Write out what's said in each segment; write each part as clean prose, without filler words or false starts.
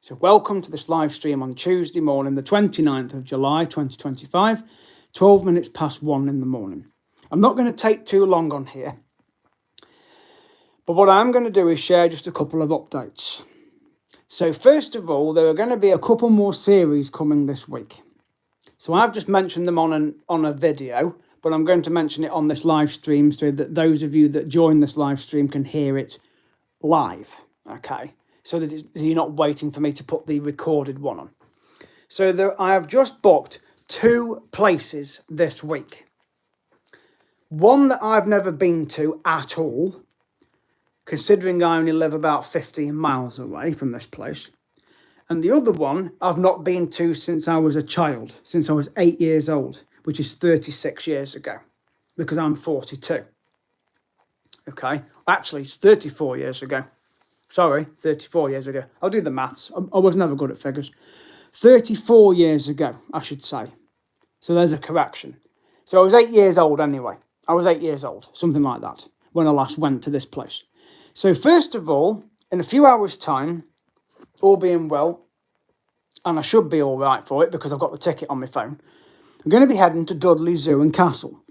So welcome to this live stream on Tuesday morning, the 29th of July 2025, 12 minutes past 1 in the morning. I'm not going to take too long on here, but what I'm going to do is share just a couple of updates. So first of all, there are going to be a couple more series coming this week. So I've just mentioned them on a video, but I'm going to mention it on this live stream so that those of you that join this live stream can hear it live, okay? So that you're not waiting for me to put the recorded one on. So I have just booked 2 places this week. One that I've never been to at all, considering I only live about 15 miles away from this place. And the other one I've not been to since I was a child, since I was 8 years old, which is 36 years ago, because I'm 42. Okay, actually it's 34 years ago. Sorry, 34 years ago. I'll do the maths. I was never good at figures. 34 years ago, I should say. So there's a correction. So I was 8 years old anyway. I was 8 years old, something like that, when I last went to this place. So first of all, in a few hours' time, all being well, and I should be all right for it because I've got the ticket on my phone, I'm going to be heading to Dudley Zoo and Castle.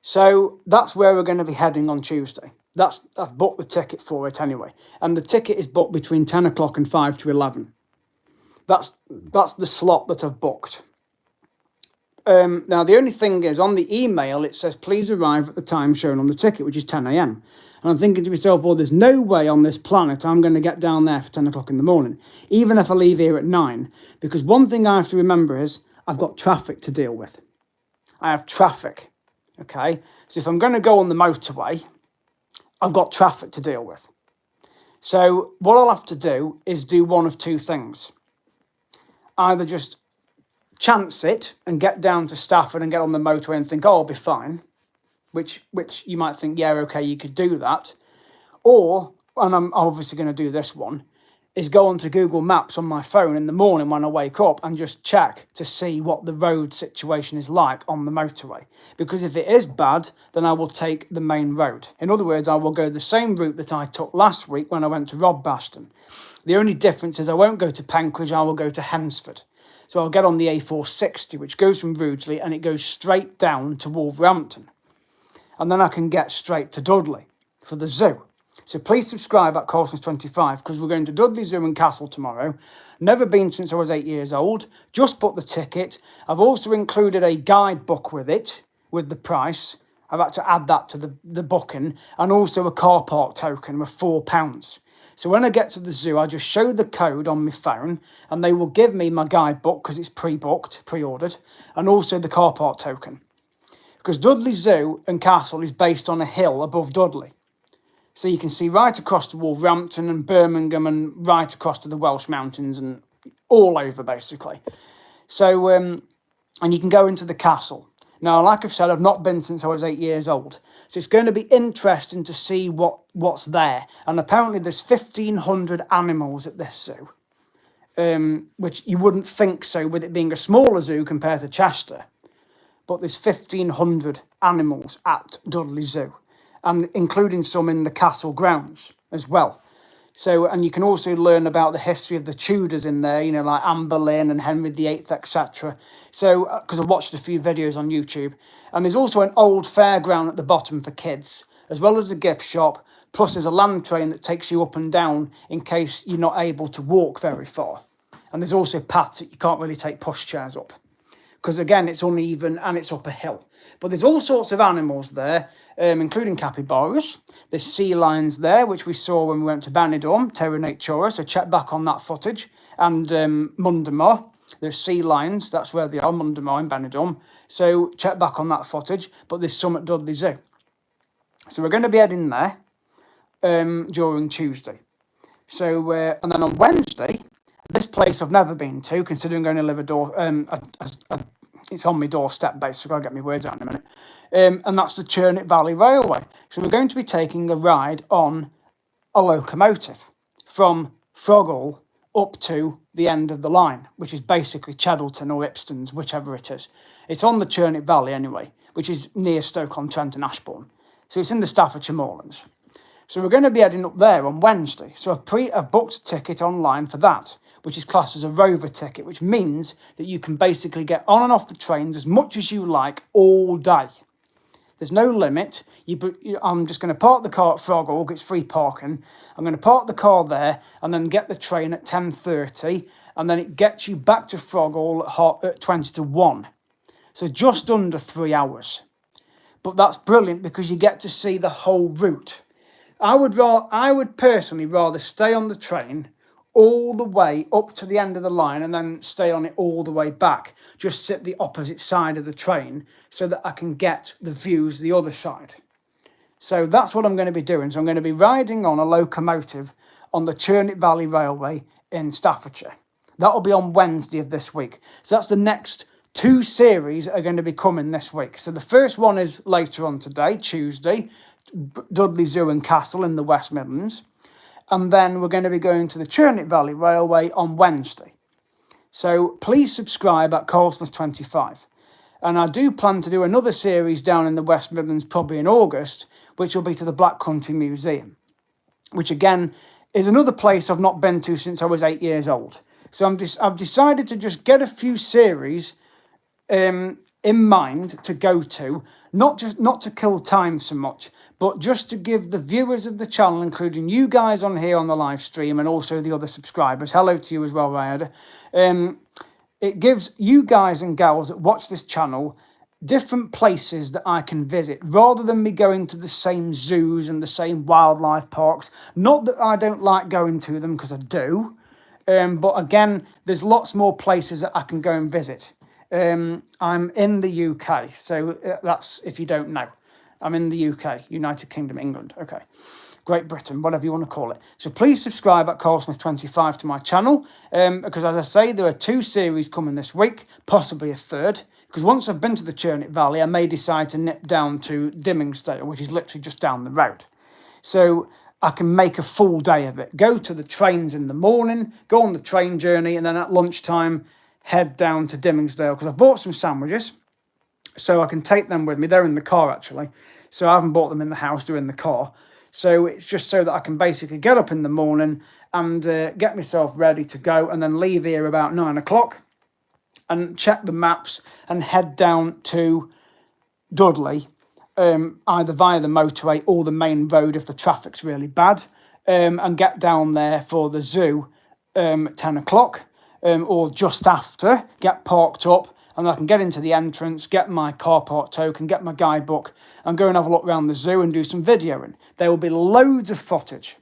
So that's where we're going to be heading on Tuesday. I've booked the ticket for it anyway. And the ticket is booked between 10 o'clock and 5 to 11. That's the slot that I've booked. Now, the only thing is, on the email, it says, please arrive at the time shown on the ticket, which is 10 a.m. And I'm thinking to myself, well, there's no way on this planet I'm going to get down there for 10 o'clock in the morning, even if I leave here at 9. Because one thing I have to remember is I've got traffic to deal with. I have traffic, okay? So if I'm going to go on the motorway, I've got traffic to deal with. So what I'll have to do is do one of 2 things. Either just chance it and get down to Stafford and get on the motorway and think, oh, I'll be fine, which you might think, yeah, okay, you could do that. Or, and I'm obviously going to do this one, is go onto Google Maps on my phone in the morning when I wake up and just check to see what the road situation is like on the motorway. Because if it is bad, then I will take the main road. In other words, I will go the same route that I took last week when I went to Rodbaston. The only difference is I won't go to Penkridge, I will go to Hensford. So I'll get on the A460, which goes from Rugeley, and it goes straight down to Wolverhampton. And then I can get straight to Dudley for the zoo. So please subscribe at Coulson's25 because we're going to Dudley Zoo and Castle tomorrow. Never been since I was 8 years old. Just bought the ticket. I've also included a guidebook with it, with the price. I've had to add that to the booking, and also a car park token of £4. So when I get to the zoo, I just show the code on my phone, and they will give me my guidebook because it's pre-booked, pre-ordered, and also the car park token. Because Dudley Zoo and Castle is based on a hill above Dudley. So you can see right across to Wolverhampton and Birmingham and right across to the Welsh Mountains and all over, basically. So, and you can go into the castle. Now, like I've said, I've not been since I was 8 years old. So it's going to be interesting to see what's there. And apparently there's 1,500 animals at this zoo, which you wouldn't think so with it being a smaller zoo compared to Chester. But there's 1,500 animals at Dudley Zoo, and including some in the castle grounds as well. So, and you can also learn about the history of the Tudors in there, you know, like Anne Boleyn and Henry VIII, etc. So, because I've watched a few videos on YouTube. And there's also an old fairground at the bottom for kids, as well as a gift shop. Plus there's a land train that takes you up and down in case you're not able to walk very far. And there's also paths that you can't really take pushchairs up, because again, it's uneven and it's up a hill. But there's all sorts of animals there, including capybaras. There's sea lions there, which we saw when we went to Benidorm, Terra Natura, so check back on that footage. And Mundamar, there's sea lions, that's where they are, Mundamar in Benidorm. So check back on that footage, but there's some at Dudley Zoo. So we're going to be heading there during Tuesday. So, and then on Wednesday, this place I've never been to, considering I only live it's on my doorstep, basically. I'll get my words out in a minute. And that's the CHURNET Valley Railway. So we're going to be taking a ride on a locomotive from Froggle up to the end of the line, which is basically Cheddleton or Ipston's, whichever it is. It's on the CHURNET Valley anyway, which is near Stoke-on-Trent and Ashbourne. So it's in the Staffordshire Moorlands. So we're going to be heading up there on Wednesday. So I've booked a ticket online for that, which is classed as a rover ticket, which means that you can basically get on and off the trains as much as you like all day. There's no limit. I'm just going to park the car at Frogall, it's free parking. I'm going to park the car there and then get the train at 10:30, and then it gets you back to Frogall at 20 to 1. So just under 3 hours. But that's brilliant because you get to see the whole route. I would personally rather stay on the train all the way up to the end of the line and then stay on it all the way back. Just sit the opposite side of the train so that I can get the views the other side. So that's what I'm going to be doing. So I'm going to be riding on a locomotive on the CHURNET Valley Railway in Staffordshire. That'll be on Wednesday of this week. So that's the next 2 series that are going to be coming this week. So the first one is later on today, Tuesday, Dudley Zoo and Castle in the West Midlands. And then we're going to be going to the CHURNET Valley Railway on Wednesday. So please subscribe at Carlsmith25. And I do plan to do another series down in the West Midlands probably in August, which will be to the Black Country Museum, which again is another place I've not been to since I was 8 years old. So I've decided to just get a few series in mind to go to, not to kill time so much, but just to give the viewers of the channel, including you guys on here on the live stream and also the other subscribers, hello to you as well, Ryder. It gives you guys and gals that watch this channel different places that I can visit, rather than me going to the same zoos and the same wildlife parks. Not that I don't like going to them, because I do. But again, there's lots more places that I can go and visit. I'm in the UK, so that's if you don't know. I'm in the UK, United Kingdom, England. Okay, Great Britain, whatever you want to call it. So please subscribe at Carlsmith25 to my channel, because as I say, there are 2 series coming this week, possibly a third. Because once I've been to the CHURNET Valley, I may decide to nip down to Dimmingsdale, which is literally just down the road. So I can make a full day of it. Go to the trains in the morning, go on the train journey, and then at lunchtime, head down to Dimmingsdale, because I've bought some sandwiches, so I can take them with me. They're in the car, actually. So I haven't bought them in the house, they're in the car. So it's just so that I can basically get up in the morning and get myself ready to go, and then leave here about 9 o'clock and check the maps and head down to Dudley, either via the motorway or the main road if the traffic's really bad, and get down there for the zoo at 10 o'clock. Or just after, get parked up, and I can get into the entrance, get my car park token, get my guidebook, and go and have a look around the zoo and do some videoing. There will be loads of footage.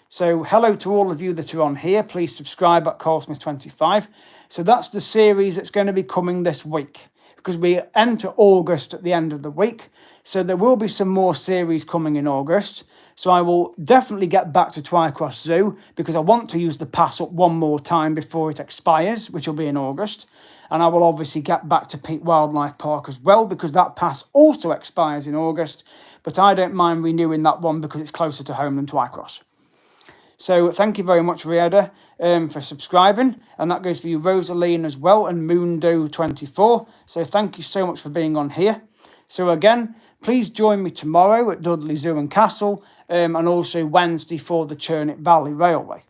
So hello to all of you that are on here. Please subscribe at Carlsmith25. So that's the series that's going to be coming this week, because we enter August at the end of the week. So there will be some more series coming in August. So I will definitely get back to Twycross Zoo, because I want to use the pass up one more time before it expires, which will be in August. And I will obviously get back to Peak Wildlife Park as well, because that pass also expires in August. But I don't mind renewing that one because it's closer to home than Twycross. So thank you very much, Riada, for subscribing. And that goes for you, Rosaline, as well, and Moondoe24. So thank you so much for being on here. So again, please join me tomorrow at Dudley Zoo and Castle, and also Wednesday for the CHURNET Valley Railway.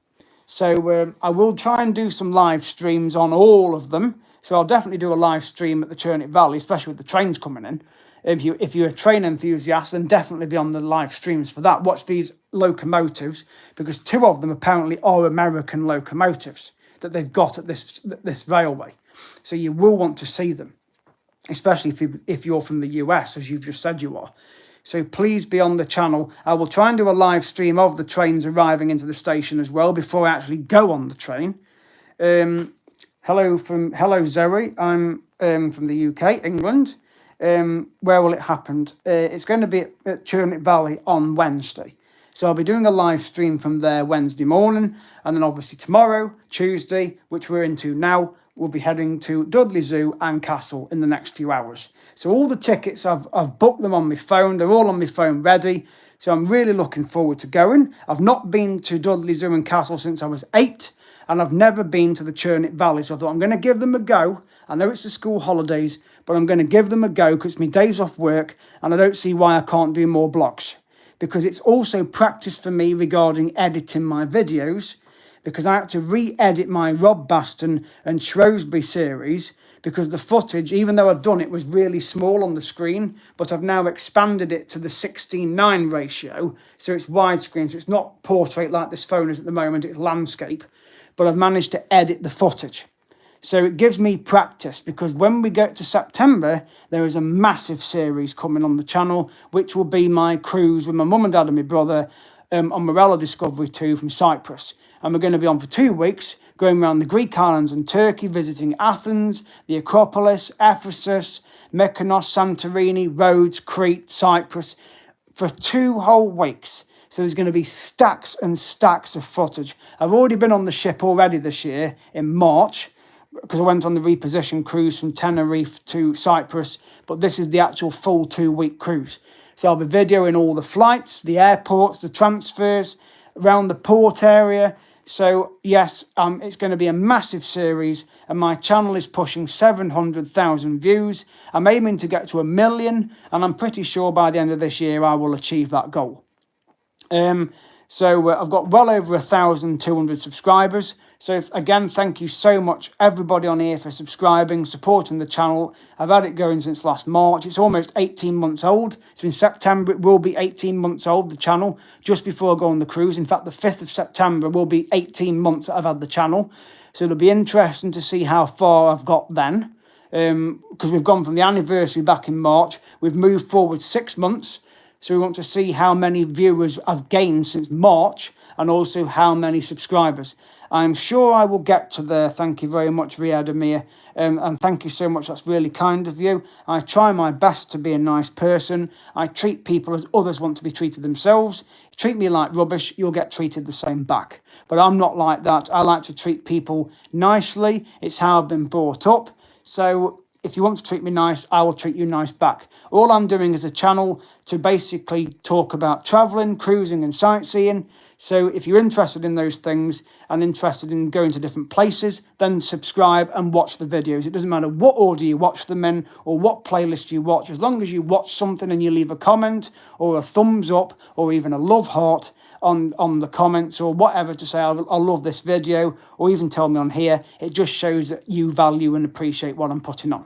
So I will try and do some live streams on all of them. So I'll definitely do a live stream at the CHURNET Valley, especially with the trains coming in. If you're a train enthusiast, then definitely be on the live streams for that. Watch these locomotives, because 2 of them apparently are American locomotives that they've got at this railway. So you will want to see them, especially if you're from the US, as you've just said you are. So please be on the channel. I will try and do a live stream of the trains arriving into the station as well before I actually go on the train. Hello Zoe. I'm from the UK, England. Where will it happen? It's going to be at CHURNET Valley on Wednesday. So I'll be doing a live stream from there Wednesday morning, and then obviously tomorrow, Tuesday, which we're into now, we'll be heading to Dudley Zoo and Castle in the next few hours. So all the tickets, I've booked them on my phone. They're all on my phone ready. So I'm really looking forward to going. I've not been to Dudley Zoo and Castle since I was 8, and I've never been to the CHURNET Valley. So I thought I'm going to give them a go. I know it's the school holidays, but I'm going to give them a go because it's my days off work, and I don't see why I can't do more vlogs. because it's also practice for me regarding editing my videos, because I had to re-edit my Rob Baston and Shrewsbury series, because the footage, even though I've done it, was really small on the screen, but I've now expanded it to the 16:9 ratio, so it's widescreen, so it's not portrait like this phone is at the moment, it's landscape, but I've managed to edit the footage. So it gives me practice, because when we get to September, there is a massive series coming on the channel, which will be my cruise with my mum and dad and my brother on Morella Discovery 2 from Cyprus. And we're going to be on for 2 weeks, going around the Greek islands and Turkey, visiting Athens, the Acropolis, Ephesus, Mykonos, Santorini, Rhodes, Crete, Cyprus, for 2 whole weeks. So there's going to be stacks and stacks of footage. I've already been on the ship already this year in March, because I went on the reposition cruise from Tenerife to Cyprus, but this is the actual full 2-week cruise. So I'll be videoing all the flights, the airports, the transfers, around the port area. So yes, it's going to be a massive series, and my channel is pushing 700,000 views. I'm aiming to get to 1 million, and I'm pretty sure by the end of this year I will achieve that goal. So I've got well over 1,200 subscribers. So again, thank you so much everybody on here for subscribing, supporting the channel. I've had it going since last March. It's almost 18 months old. So in September it will be 18 months old, the channel, just before I go on the cruise. In fact, the 5th of September will be 18 months that I've had the channel. So it'll be interesting to see how far I've got then. Because we've gone from the anniversary back in March. We've moved forward 6 months. So we want to see how many viewers I've gained since March, and also how many subscribers. I'm sure I will get to there. Thank you very much, Riyad Amir. And thank you so much. That's really kind of you. I try my best to be a nice person. I treat people as others want to be treated themselves. Treat me like rubbish, you'll get treated the same back. But I'm not like that. I like to treat people nicely. It's how I've been brought up. So if you want to treat me nice, I will treat you nice back. All I'm doing is a channel to basically talk about traveling, cruising and sightseeing. So if you're interested in those things and interested in going to different places, then subscribe and watch the videos. It doesn't matter what order you watch them in or what playlist you watch. As long as you watch something and you leave a comment or a thumbs up or even a love heart on the comments or whatever to say, I love this video, or even tell me on here, it just shows that you value and appreciate what I'm putting on.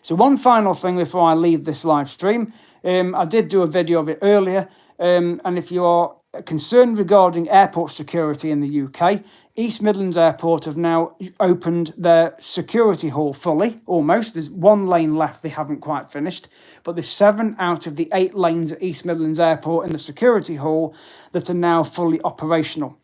So one final thing before I leave this live stream, I did do a video of it earlier, and if you are concerned regarding airport security in the UK, East Midlands Airport have now opened their security hall fully, almost. There's 1 lane left they haven't quite finished, but there's 7 out of the 8 lanes at East Midlands Airport in the security hall that are now fully operational.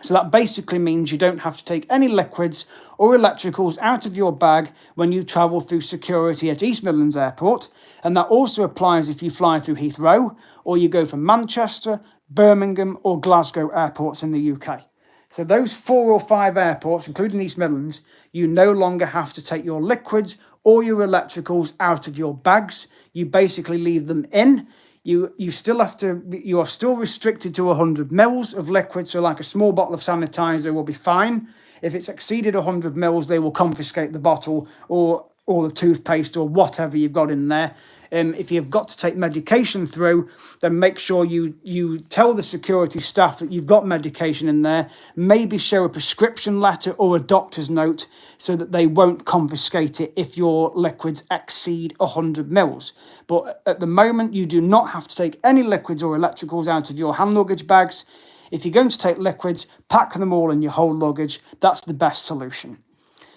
So that basically means you don't have to take any liquids or electricals out of your bag when you travel through security at East Midlands Airport. And that also applies if you fly through Heathrow or you go from Manchester, Birmingham or Glasgow airports in the UK. So those 4 or 5 airports, including East Midlands, you no longer have to take your liquids or your electricals out of your bags. You basically leave them in. You are still restricted to 100 mils of liquid, so like a small bottle of sanitizer will be fine. If it's exceeded 100 mils, they will confiscate the bottle or the toothpaste or whatever you've got in there. If you've got to take medication through, then make sure you tell the security staff that you've got medication in there. Maybe show a prescription letter or a doctor's note so that they won't confiscate it if your liquids exceed 100 mils. But at the moment, you do not have to take any liquids or electricals out of your hand luggage bags. If you're going to take liquids, pack them all in your whole luggage. That's the best solution.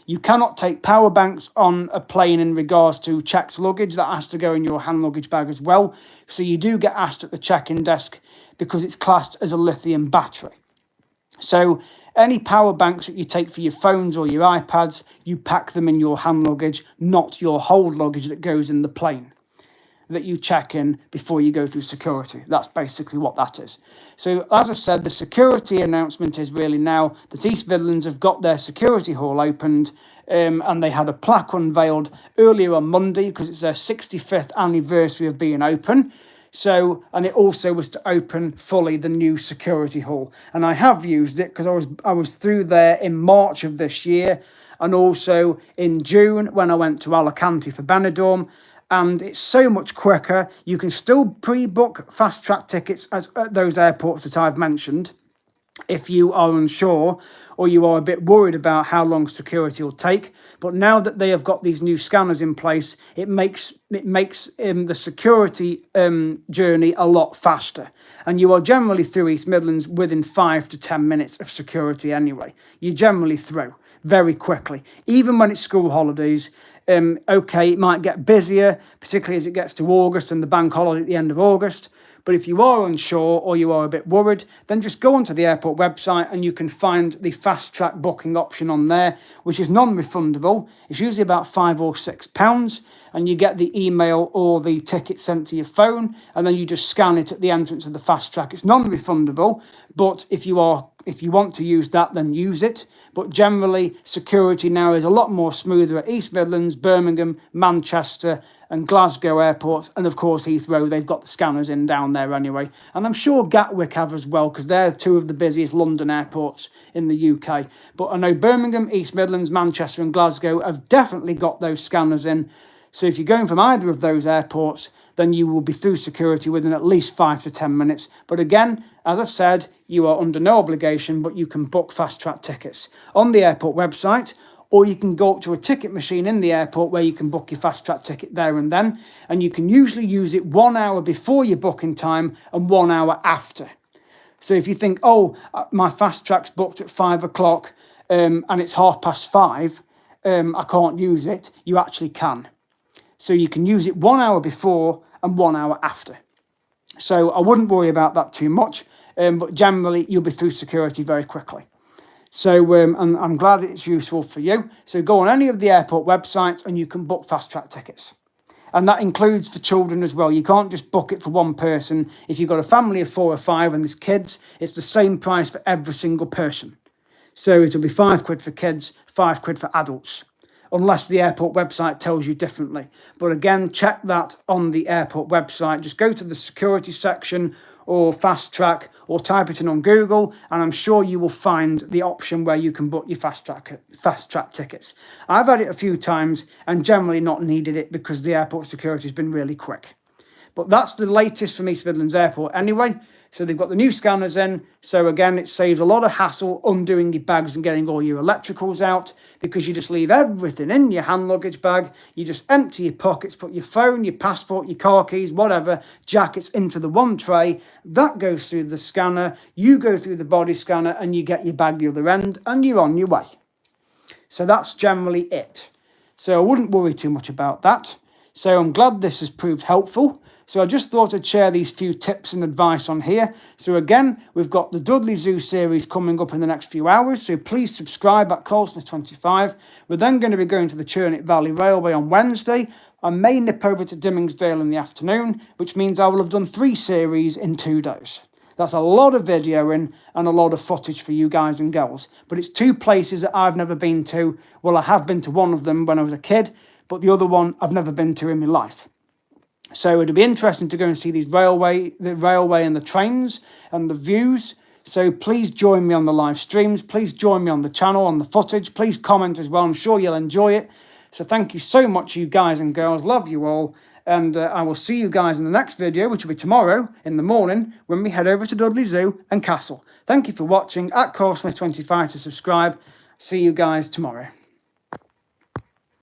You cannot take power banks on a plane in regards to checked luggage. That has to go in your hand luggage bag as well. So you do get asked at the check-in desk because it's classed as a lithium battery. So any power banks that you take for your phones or your iPads, you pack them in your hand luggage, not your hold luggage that goes in the plane that you check in before you go through security. That's basically what that is. So as I said, the security announcement is really now that East Midlands have got their security hall opened, and they had a plaque unveiled earlier on Monday because it's their 65th anniversary of being open. So, and it also was to open fully the new security hall. And I have used it because I was through there in March of this year, and also in June when I went to Alicante for Benidorm. and it's so much quicker. You can still pre-book fast track tickets at those airports that I've mentioned if you are unsure or you are a bit worried about how long security will take. But now that they have got these new scanners in place, it makes the security journey a lot faster. And you are generally through East Midlands within 5 to 10 minutes of security anyway. You're generally through very quickly, even when it's school holidays. Okay, it might get busier, particularly as it gets to August and the bank holiday at the end of August. But if you are unsure or you are a bit worried, then just go onto the airport website and you can find the fast track booking option on there, which is non-refundable. It's usually about £5 or £6, and you get the email or the ticket sent to your phone, and then you just scan it at the entrance of the fast track. It's non-refundable, but if you want to use that, then use it. But generally, security now is a lot more smoother at East Midlands, Birmingham, Manchester, and Glasgow airports, and of course Heathrow. They've got the scanners in down there anyway, and I'm sure Gatwick have as well, because they're two of the busiest London airports in the UK. But I know Birmingham, East Midlands, Manchester and Glasgow have definitely got those scanners in. So if you're going from either of those airports, then you will be through security within at least 5 to 10 minutes. But again, as I've said, you are under no obligation, but you can book fast track tickets on the airport website, or you can go up to a ticket machine in the airport where you can book your fast track ticket there and then. And you can usually use it 1 hour before your booking time and 1 hour after. So if you think, oh, my fast track's booked at 5 o'clock and it's 5:30, I can't use it, you actually can. So you can use it 1 hour before and 1 hour after. So I wouldn't worry about that too much, but generally you'll be through security very quickly. So and I'm glad it's useful for you. So go on any of the airport websites and you can book fast track tickets. And that includes for children as well. You can't just book it for one person. If you've got a family of 4 or 5 and there's kids, it's the same price for every single person. So it'll be £5 for kids, £5 for adults, unless the airport website tells you differently. But again, check that on the airport website. Just go to the security section or fast track, or type it in on Google, and I'm sure you will find the option where you can book your fast track tickets. I've had it a few times and generally not needed it because the airport security has been really quick. But that's the latest from East Midlands Airport anyway. So they've got the new scanners in. So again, it saves a lot of hassle undoing your bags and getting all your electricals out, because you just leave everything in your hand luggage bag. You just empty your pockets, put your phone, your passport, your car keys, whatever, jackets into the one tray. That goes through the scanner. You go through the body scanner and you get your bag the other end and you're on your way. So that's generally it. So I wouldn't worry too much about that. So I'm glad this has proved helpful. So I just thought I'd share these few tips and advice on here. So again, we've got the Dudley Zoo series coming up in the next few hours. So please subscribe at Colesmith25. We're then going to be going to the CHURNET Valley Railway on Wednesday. I may nip over to Dimmingsdale in the afternoon, which means I will have done 3 series in 2 days. That's a lot of videoing and a lot of footage for you guys and girls. But it's 2 places that I've never been to. Well, I have been to one of them when I was a kid, but the other one I've never been to in my life. So it'll be interesting to go and see the railway and the trains and the views. So please join me on the live streams. Please join me on the channel, on the footage. Please comment as well. I'm sure you'll enjoy it. So thank you so much, you guys and girls. Love you all. And I will see you guys in the next video, which will be tomorrow in the morning when we head over to Dudley Zoo and Castle. Thank you for watching. At Colesmith25 to subscribe. See you guys tomorrow.